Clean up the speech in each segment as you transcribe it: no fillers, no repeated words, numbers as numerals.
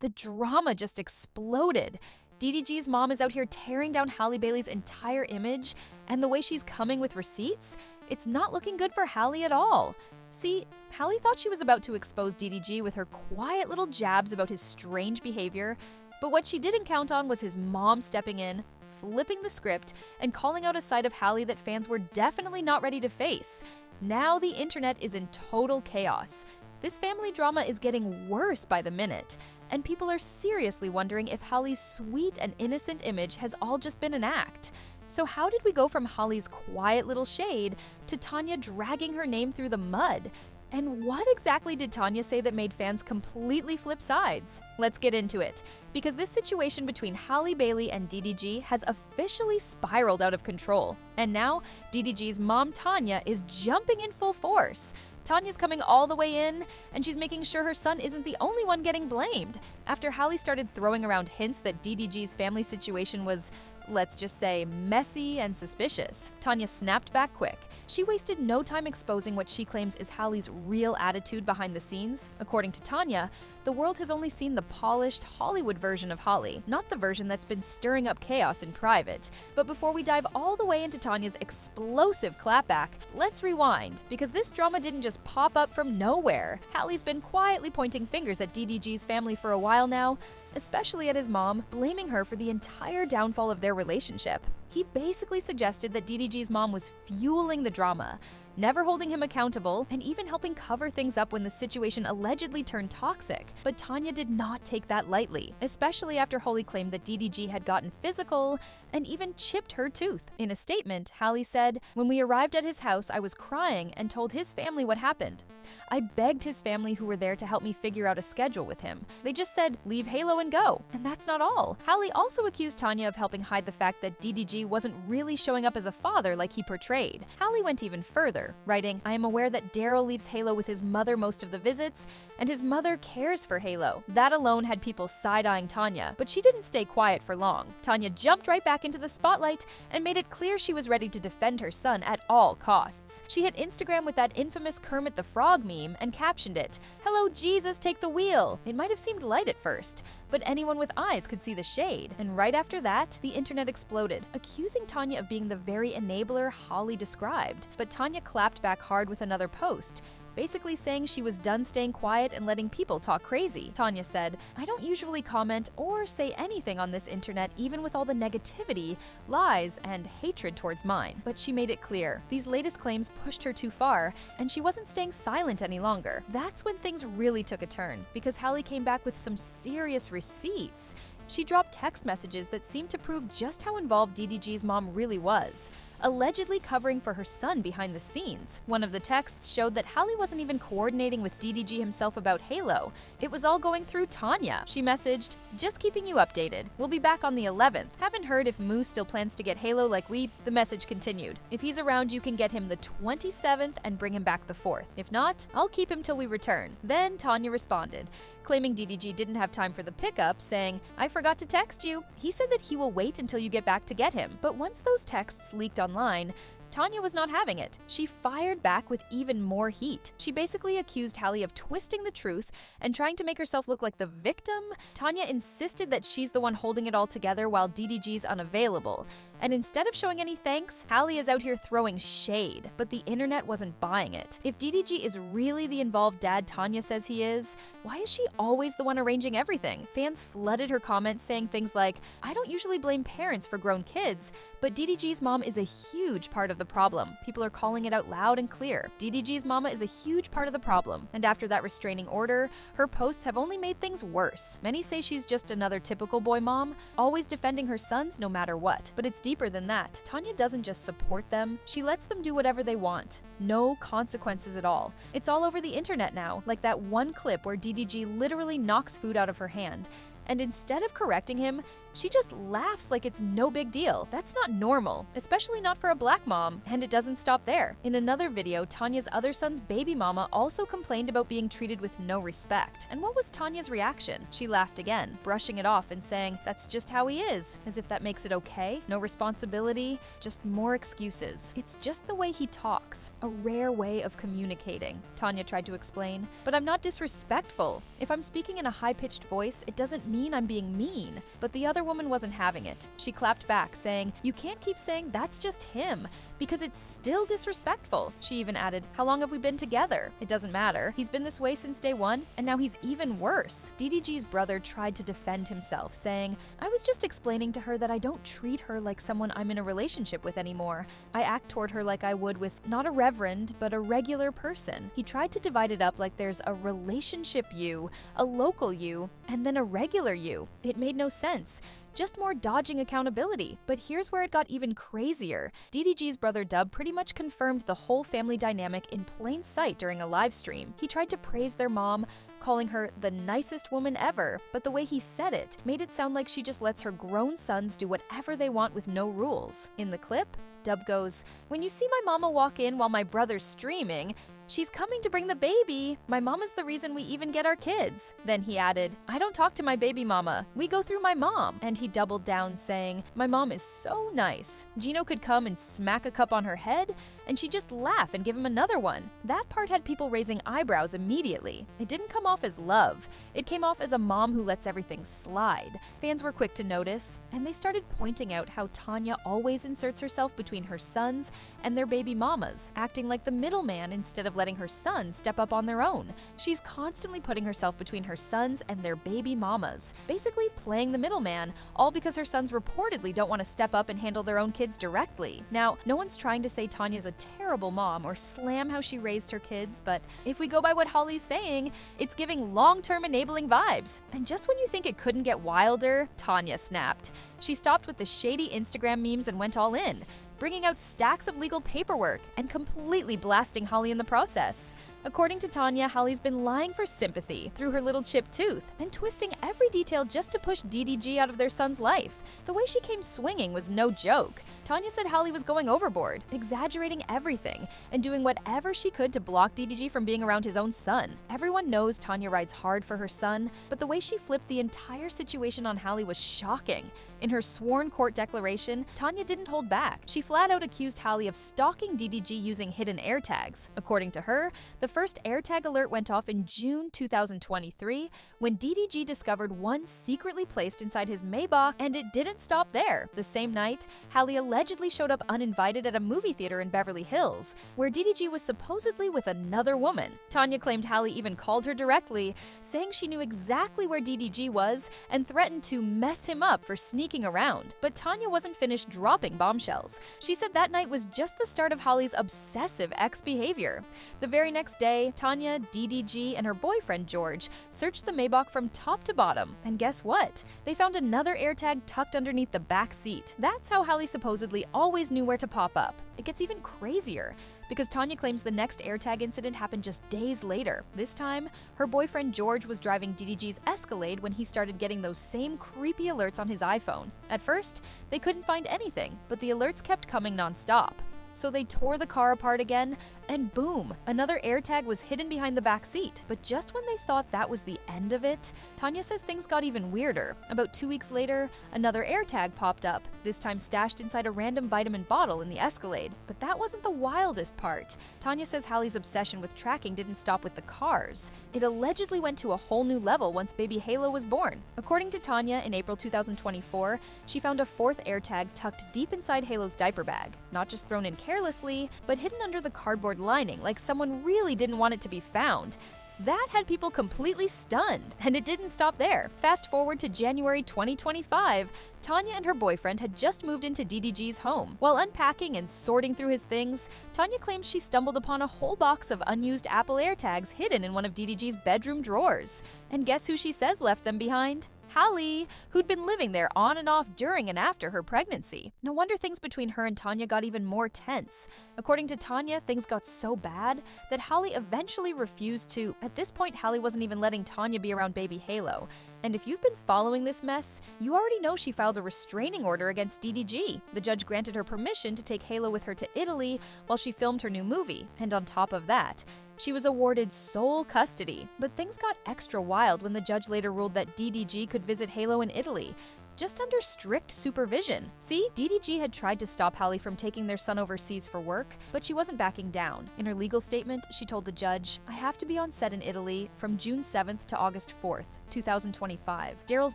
The drama just exploded. DDG's mom is out here tearing down Halle Bailey's entire image, and the way she's coming with receipts, it's not looking good for Halle at all. See, Halle thought she was about to expose DDG with her quiet little jabs about his strange behavior, but what she didn't count on was his mom stepping in, flipping the script, and calling out a side of Halle that fans were definitely not ready to face. Now the internet is in total chaos. This family drama is getting worse by the minute, and people are seriously wondering if Halle's sweet and innocent image has all just been an act. So how did we go from Halle's quiet little shade to Tanya dragging her name through the mud? And what exactly did Tanya say that made fans completely flip sides? Let's get into it, because this situation between Halle Bailey and DDG has officially spiraled out of control. And now, DDG's mom Tanya is jumping in full force. Tanya's coming all the way in, and she's making sure her son isn't the only one getting blamed. After Halle started throwing around hints that DDG's family situation was, let's just say, messy and suspicious, Tanya snapped back quick. She wasted no time exposing what she claims is Halle's real attitude behind the scenes. According to Tanya, the world has only seen the polished Hollywood version of Halle, not the version that's been stirring up chaos in private. But before we dive all the way into Tanya's explosive clapback, let's rewind, because this drama didn't just pop up from nowhere. Halle's been quietly pointing fingers at DDG's family for a while now, especially at his mom, blaming her for the entire downfall of their relationship. He basically suggested that DDG's mom was fueling the drama, never holding him accountable, and even helping cover things up when the situation allegedly turned toxic. But Tanya did not take that lightly, especially after Halle claimed that DDG had gotten physical and even chipped her tooth. In a statement, Halle said, "When we arrived at his house, I was crying and told his family what happened. I begged his family who were there to help me figure out a schedule with him. They just said, leave Halo and go. And that's not all." Halle also accused Tanya of helping hide the fact that DDG wasn't really showing up as a father like he portrayed. Halle went even further, writing, "I am aware that Daryl leaves Halo with his mother most of the visits, and his mother cares for Halo." That alone had people side-eyeing Tanya, but she didn't stay quiet for long. Tanya jumped right back into the spotlight and made it clear she was ready to defend her son at all costs. She hit Instagram with that infamous Kermit the Frog meme and captioned it, "Hello Jesus, take the wheel." It might have seemed light at first, but anyone with eyes could see the shade. And right after that, the internet exploded, accusing Tanya of being the very enabler Halle described. But Tanya clapped back hard with another post, basically saying she was done staying quiet and letting people talk crazy. Tanya said, "I don't usually comment or say anything on this internet, even with all the negativity, lies, and hatred towards mine." But she made it clear, these latest claims pushed her too far, and she wasn't staying silent any longer. That's when things really took a turn, because Halle came back with some serious receipts. She dropped text messages that seemed to prove just how involved DDG's mom really was, allegedly covering for her son behind the scenes. One of the texts showed that Halle wasn't even coordinating with DDG himself about Halo. It was all going through Tanya. She messaged, "Just keeping you updated. We'll be back on the 11th. Haven't heard if Moose still plans to get Halo like we..." The message continued, "If he's around, you can get him the 27th and bring him back the 4th. If not, I'll keep him till we return." Then Tanya responded, claiming DDG didn't have time for the pickup, saying, "I forgot to text you. He said that he will wait until you get back to get him." But once those texts leaked online, Tanya was not having it. She fired back with even more heat. She basically accused Halle of twisting the truth and trying to make herself look like the victim. Tanya insisted that she's the one holding it all together while DDG's unavailable. And instead of showing any thanks, Halle is out here throwing shade. But the internet wasn't buying it. If DDG is really the involved dad Tanya says he is, why is she always the one arranging everything? Fans flooded her comments saying things like, "I don't usually blame parents for grown kids, but DDG's mom is a huge part of the problem." People are calling it out loud and clear. DDG's mama is a huge part of the problem. And after that restraining order, her posts have only made things worse. Many say she's just another typical boy mom, always defending her sons no matter what. But it's deeper than that. Tanya doesn't just support them, she lets them do whatever they want. No consequences at all. It's all over the internet now, like that one clip where DDG literally knocks food out of her hand. And instead of correcting him, she just laughs like it's no big deal. That's not normal, especially not for a black mom, and it doesn't stop there. In another video, Tanya's other son's baby mama also complained about being treated with no respect. And what was Tanya's reaction? She laughed again, brushing it off and saying, "That's just how he is," as if that makes it okay. No responsibility, just more excuses. It's just the way he talks, a rare way of communicating, Tanya tried to explain. But I'm not disrespectful. If I'm speaking in a high-pitched voice, it doesn't mean I'm being mean. But the other woman wasn't having it. She clapped back, saying, "You can't keep saying that's just him, because it's still disrespectful." She even added, "How long have we been together? It doesn't matter. He's been this way since day one, and now he's even worse." DDG's brother tried to defend himself, saying, "I was just explaining to her that I don't treat her like someone I'm in a relationship with anymore. I act toward her like I would with not a reverend, but a regular person." He tried to divide it up like there's a relationship you, a local you, and then a regular you. It made no sense. Just more dodging accountability. But here's where it got even crazier. DDG's brother Dub pretty much confirmed the whole family dynamic in plain sight during a live stream. He tried to praise their mom, calling her the nicest woman ever, but the way he said it made it sound like she just lets her grown sons do whatever they want with no rules. In the clip, Dub goes, "When you see my mama walk in while my brother's streaming, she's coming to bring the baby. My mama's the reason we even get our kids." Then he added, "I don't talk to my baby mama. We go through my mom." And he doubled down, saying, "My mom is so nice. Gino could come and smack a cup on her head, and she'd just laugh and give him another one." That part had people raising eyebrows immediately. It didn't come off as love. It came off as a mom who lets everything slide. Fans were quick to notice, and they started pointing out how Tanya always inserts herself between her sons and their baby mamas, acting like the middleman instead of letting her sons step up on their own. She's constantly putting herself between her sons and their baby mamas, basically playing the middleman, all because her sons reportedly don't want to step up and handle their own kids directly. Now, no one's trying to say Tanya's a terrible mom or slam how she raised her kids, but if we go by what Holly's saying, it's giving long-term enabling vibes. And just when you think it couldn't get wilder, Tanya snapped. She stopped with the shady Instagram memes and went all in, bringing out stacks of legal paperwork and completely blasting Holly in the process. According to Tanya, Holly's been lying for sympathy through her little chipped tooth and twisting every detail just to push DDG out of their son's life. The way she came swinging was no joke. Tanya said Holly was going overboard, exaggerating everything, and doing whatever she could to block DDG from being around his own son. Everyone knows Tanya rides hard for her son, but the way she flipped the entire situation on Holly was shocking. In her sworn court declaration, Tanya didn't hold back. She flat out accused Holly of stalking DDG using hidden AirTags. According to her, the first AirTag alert went off in June 2023 when DDG discovered one secretly placed inside his Maybach, and it didn't stop there. The same night, Holly allegedly showed up uninvited at a movie theater in Beverly Hills, where DDG was supposedly with another woman. Tanya claimed Holly even called her directly, saying she knew exactly where DDG was and threatened to mess him up for sneaking around. But Tanya wasn't finished dropping bombshells. She said that night was just the start of Holly's obsessive ex-behavior. The very next day, Tanya, DDG, and her boyfriend George searched the Maybach from top to bottom, and guess what? They found another AirTag tucked underneath the back seat. That's how Holly supposedly always knew where to pop up. It gets even crazier, because Tanya claims the next AirTag incident happened just days later. This time, her boyfriend George was driving DDG's Escalade when he started getting those same creepy alerts on his iPhone. At first, they couldn't find anything, but the alerts kept coming nonstop. So they tore the car apart again, and boom, another AirTag was hidden behind the back seat. But just when they thought that was the end of it, Tanya says things got even weirder. About 2 weeks later, another AirTag popped up, this time stashed inside a random vitamin bottle in the Escalade. But that wasn't the wildest part. Tanya says Hallie's obsession with tracking didn't stop with the cars. It allegedly went to a whole new level once baby Halo was born. According to Tanya, in April 2024, she found a fourth AirTag tucked deep inside Halo's diaper bag, not just thrown in carelessly, but hidden under the cardboard lining like someone really didn't want it to be found. That had people completely stunned, and it didn't stop there. Fast forward to January 2025, Tanya and her boyfriend had just moved into DDG's home. While unpacking and sorting through his things, Tanya claims she stumbled upon a whole box of unused Apple AirTags hidden in one of DDG's bedroom drawers. And guess who she says left them behind? Halle, who'd been living there on and off during and after her pregnancy. No wonder things between her and Tanya got even more tense. According to Tanya, things got so bad that Halle eventually refused to. At this point, Halle wasn't even letting Tanya be around baby Halo. And if you've been following this mess, you already know she filed a restraining order against DDG. The judge granted her permission to take Halo with her to Italy while she filmed her new movie, and on top of that, she was awarded sole custody. But things got extra wild when the judge later ruled that DDG could visit Halo in Italy, just under strict supervision. See, DDG had tried to stop Halle from taking their son overseas for work, but she wasn't backing down. In her legal statement, she told the judge, "I have to be on set in Italy from June 7th to August 4th. 2025. Daryl's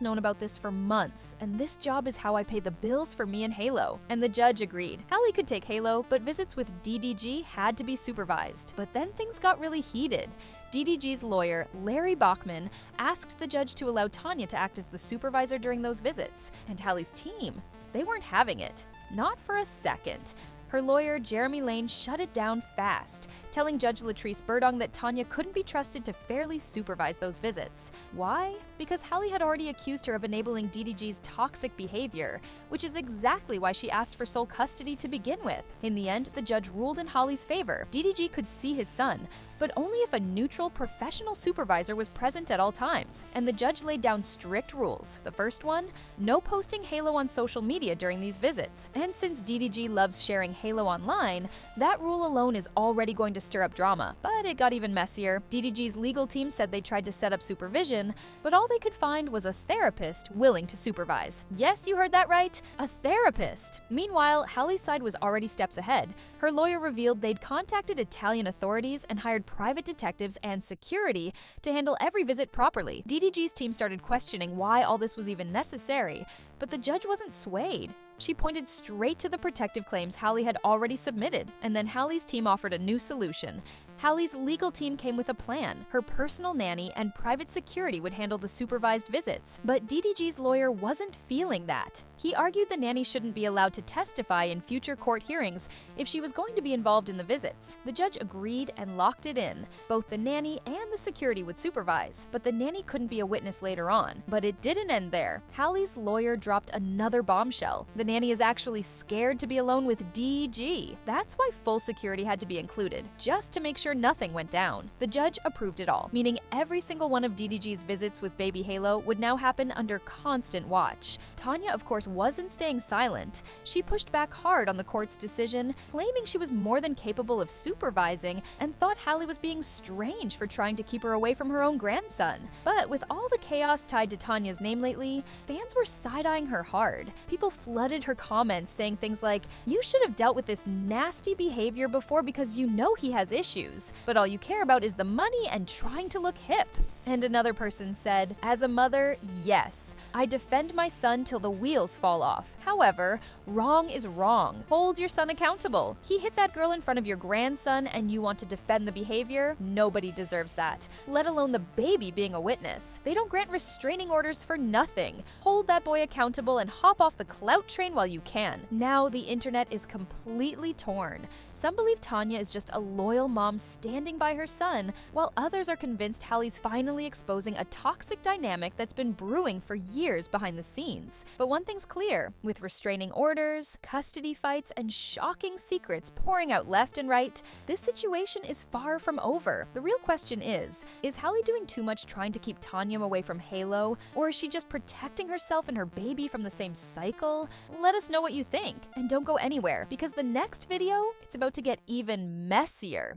known about this for months, and this job is how I pay the bills for me and Halo." And the judge agreed. Halle could take Halo, but visits with DDG had to be supervised. But then things got really heated. DDG's lawyer, Larry Bachman, asked the judge to allow Tanya to act as the supervisor during those visits. And Halle's team, they weren't having it. Not for a second. Her lawyer, Jeremy Lane, shut it down fast, telling Judge Latrice Burdong that Tanya couldn't be trusted to fairly supervise those visits. Why? Because Halle had already accused her of enabling DDG's toxic behavior, which is exactly why she asked for sole custody to begin with. In the end, the judge ruled in Halle's favor. DDG could see his son, but only if a neutral, professional supervisor was present at all times. And the judge laid down strict rules. The first one, no posting Halo on social media during these visits. And since DDG loves sharing Halo online, that rule alone is already going to stir up drama. But it got even messier. DDG's legal team said they tried to set up supervision, but all they could find was a therapist willing to supervise. Yes, you heard that right, a therapist. Meanwhile, Halle's side was already steps ahead. Her lawyer revealed they'd contacted Italian authorities and hired private detectives and security to handle every visit properly. DDG's team started questioning why all this was even necessary, but the judge wasn't swayed. She pointed straight to the protective claims Halle had already submitted, and then Halle's team offered a new solution. Halle's legal team came with a plan. Her personal nanny and private security would handle the supervised visits. But DDG's lawyer wasn't feeling that. He argued the nanny shouldn't be allowed to testify in future court hearings if she was going to be involved in the visits. The judge agreed and locked it in. Both the nanny and the security would supervise, but the nanny couldn't be a witness later on. But it didn't end there. Halle's lawyer dropped another bombshell. The nanny is actually scared to be alone with DG. That's why full security had to be included, just to make sure nothing went down. The judge approved it all, meaning every single one of DDG's visits with baby Halo would now happen under constant watch. Tanya, of course, wasn't staying silent. She pushed back hard on the court's decision, claiming she was more than capable of supervising and thought Halle was being strange for trying to keep her away from her own grandson. But with all the chaos tied to Tanya's name lately, fans were side-eyeing her hard. People flooded her comments saying things like, "You should have dealt with this nasty behavior before because you know he has issues, but all you care about is the money and trying to look hip." And another person said, "As a mother, yes, I defend my son till the wheels fall off. However, wrong is wrong. Hold your son accountable. He hit that girl in front of your grandson and you want to defend the behavior? Nobody deserves that, let alone the baby being a witness. They don't grant restraining orders for nothing. Hold that boy accountable and hop off the clout train while you can." Now the internet is completely torn. Some believe Tanya is just a loyal mom standing by her son, while others are convinced Halle's finally exposing a toxic dynamic that's been brewing for years behind the scenes. But one thing's clear, with restraining orders, custody fights, and shocking secrets pouring out left and right, this situation is far from over. The real question is Halle doing too much trying to keep Tanya away from Halo, or is she just protecting herself and her baby from the same cycle? Let us know what you think, and don't go anywhere, because the next video, it's about to get even messier.